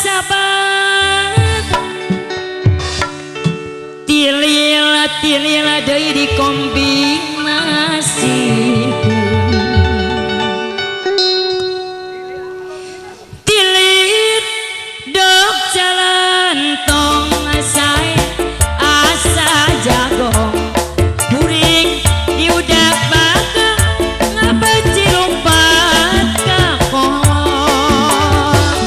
sahabat tilila deui dikombinasi tilit dok jalan tong sae asa jagong puring diudak bakal ngabeci lompat ka kolong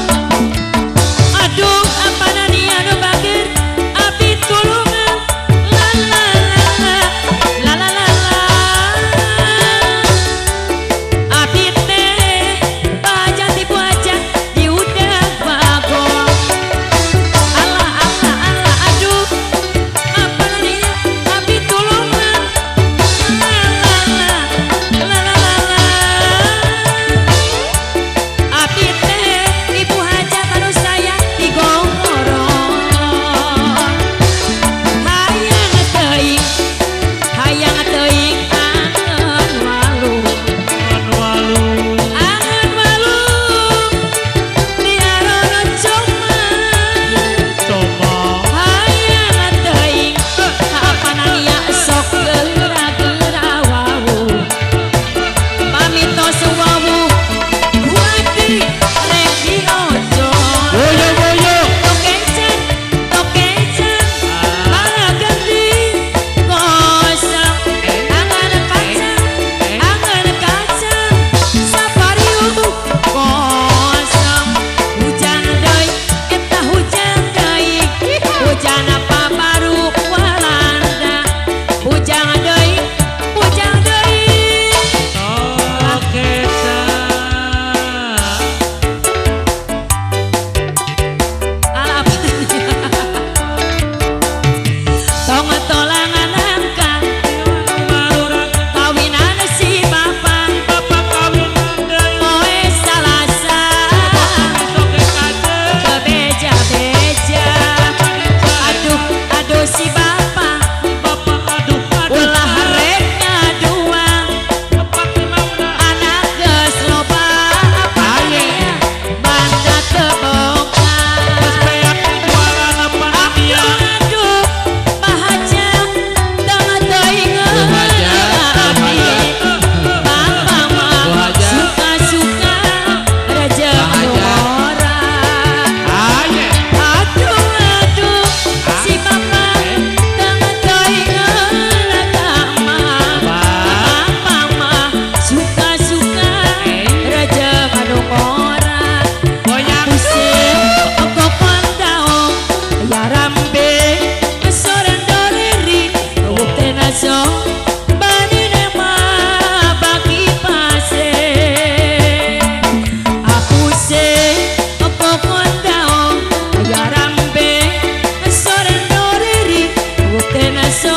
aduh apana nih anu bageur abdi tulungan la la la la la la abdi teh baja ti buaja diudak bagong Allah Allah Allah aduh apana nih abdi tulungan la la la la la abdi teh ibu hajat anu saya digongorong hayang teuing angeun walu diarono coman hayang teuing kaapana nia sok geura-geura wawu pamitos wawu wadi rek diojo tokecan balagandi gosong angan kacang sapariu gosong hujan deui eta hujan deui hujan apa baru walanda hujan deui alap tong tolangan angka kawinan si bapak oe salasa bebeja-beja aduh si bapak ulah rek ngaduang anak geus loba apanya banda teu boga aduh bahaja tengah teuing abdi bapak mah suka-suka rejeng aduh si bapak tengah teuing agama bapak mah suka-suka rejeng anu ngora pusing kokon daong ya rambe soran doreri bukti naso banine mah bagi pase apuse kokon daong ya rambe soran doreri bukti naso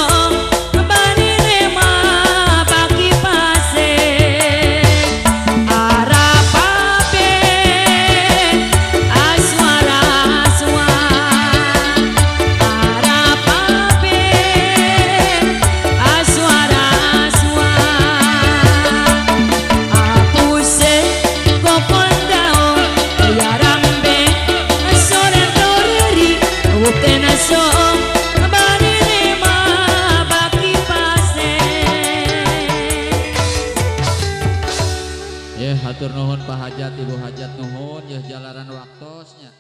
banine mah bagi pase arapabe aswara arapabe aswara apuse kokon daong ya rambe soran doreri bukti naso banine mah bagi pase. Ya hatur nuhun Pak Hajat Ibu Hajat nuhun ya jalaran waktosnya.